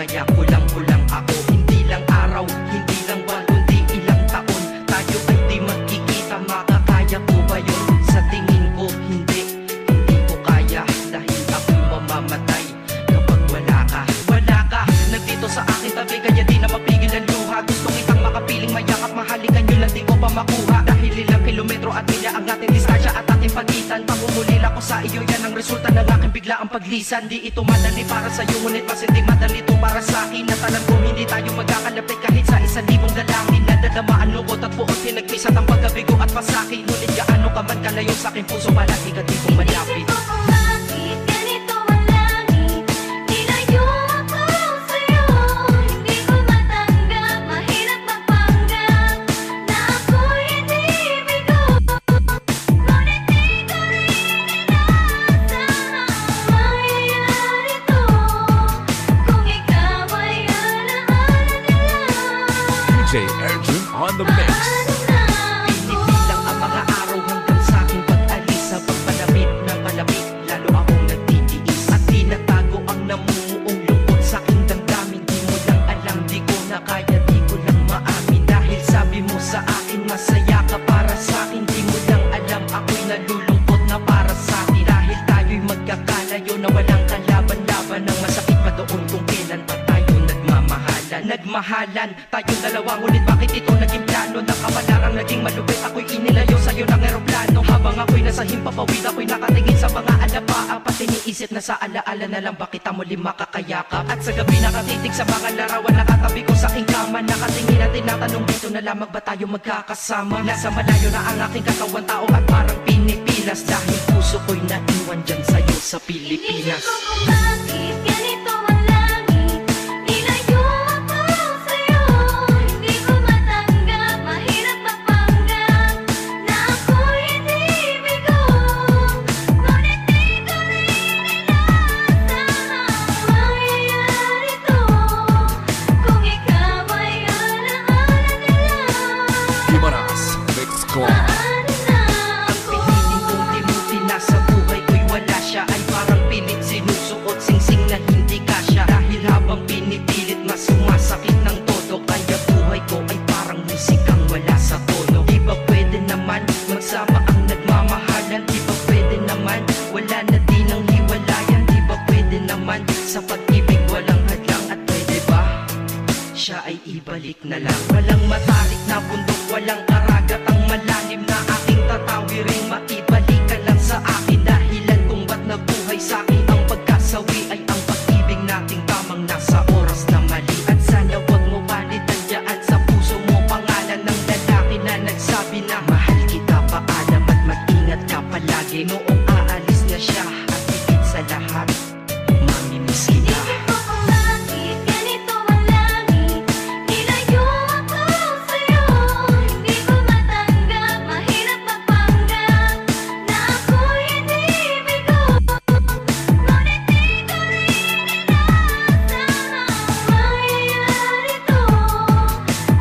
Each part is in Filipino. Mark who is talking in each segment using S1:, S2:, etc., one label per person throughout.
S1: kaya kulang-kulang ako. Hindi lang araw, hindi lang buwan, kundi ilang taon tayo ay di magkikita. Makakaya ko ba yun? Sa tingin ko hindi ko kaya. Dahil ako mamamatay kapag wala ka. Nandito sa akin tabi, kaya di na mapigil ang luha. Gusto kitang makapiling, mayakap, mahalikan yun lang di ko pa makuha. Dahil ilang kilometro at milya ang ating distansya at ating pagitan. Pangumulil ako sa iyo, yan ang resulta ng aking biglaang paglisan. Di ito madali para sa'yo, ngunit mas hindi madali ito para sa'kin. At alam ko hindi tayo magkakalapit kahit sa 1,000 dalangin. Nadadamaan lungkot at puot, pinagpisat ang pagkabigo at pasakit. Ngunit gaano ka man kalayo sa'king puso, palagi ka di kong malapit.
S2: Erjun on the mix.
S1: Pinipilang ang mga araw hanggang sa aking pag-alis. Sa pagpalapit ng palapit, lalo akong nagtitiis. At tinatago ang namumuong lungkot sa aking damdamin. Di mo lang alam, di ko na kaya, di ko lang maamin. Dahil sabi mo sa akin, masaya ka para sa akin. Di mo lang alam, ako'y nalulungkot na para sa akin. Dahil tayo'y magkakalayo na walang kalaban-laban. Ang masakit pa doon kung kailan pa tayo nagmahalan tayong dalawa, ngunit bakit ito naging plano? Nakapalarang naging malupit, ako'y inilayo sa'yo ng eroplano. Habang ako'y nasa himpapawid, ako'y nakatingin sa mga alapaa. Pati niisip na sa alaala na lang, bakit muli makakayakap? At sa gabi nakatitig sa mga larawan, nakatabi ko sa aking kama. Nakatingin at tinatanong, dito na lamang ba tayo magkakasama? Nasa malayo na ang aking katawan, tao at parang pinipilas. Dahil puso ko'y naiwan dyan sa'yo sa Pilipinas.
S3: Inisip ko kung bakit ganito ang langit. Nilayo ako sa'yo, hindi ko matanggap. Mahirap magpanggap na ako'y hindi bigo. Ngunit di ko rin inaasahan mangyayari to. Kung ikaw ay alaala na lang.
S2: Gimaras Mix Squad.
S1: Ang piniling kong limutin na sa buhay ko'y wala siya. Ay parang pilit sinusuot, singsing na hindi kasya. Dahil habang pinipilit, mas sumasakit ng todo. Kaya buhay ko ay parang musikang wala sa tono. Di ba pwede naman magsama ang nagmamahalan? Di ba pwede naman wala na din ang hiwalayan? Di ba pwede naman sa pag-ibig walang hadlang? At pwede ba siya ay ibalik na lang? Walang matarik na bundok, walang karagat, ang malalim na aking tatawirin. Maibalik ka lang sa akin, dahilan kung ba't nabuhay sa'kin ang pagkasawi ay ang pag-ibig nating tamang nasa oras na mali. At sana wag mo palitan dyan sa puso mo pangalan ng lalaki na nagsabi na mahal kita, paalam at mag-ingat ka palagi. Noong aalis na siya at higit sa lahat, mamimiss kita.
S3: Inisip ko kung bakit ganito ang langit. Nilayo ako sa'yo, hindi ko matanggap. Mahirap magpanggap na ako'y hindi bigo. Ngunit di ko rin inaasahan mangyayari to.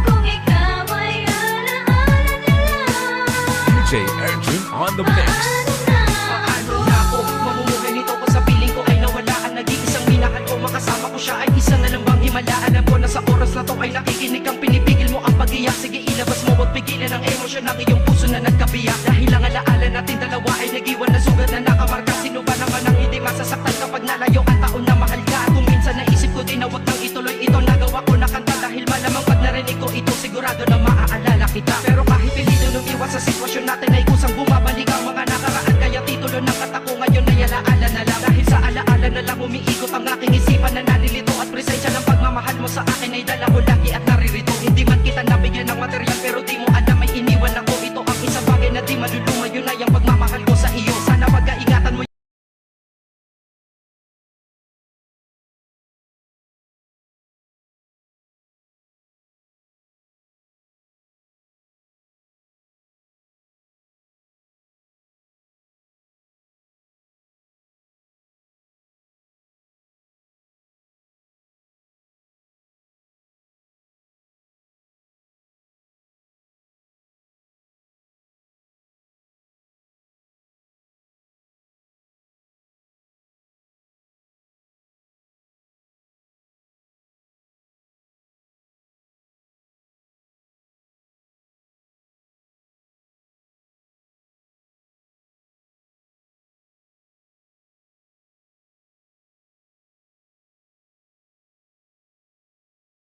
S3: Kung ikaw ay alaala na lang.
S2: DJ Erjun on the mix.
S1: Paano na ako mamumuhay nito ko sa piling ko ay nawala ang nag-iisang minahal ko? Makasama ko siya ay isa na lang bang himala? Alam ko na sa oras na to ay nakikinig kang pinipigil mo ang pag-iyak. Sige ilabas mo, wag pigilan ang emosyon ng iyong puso.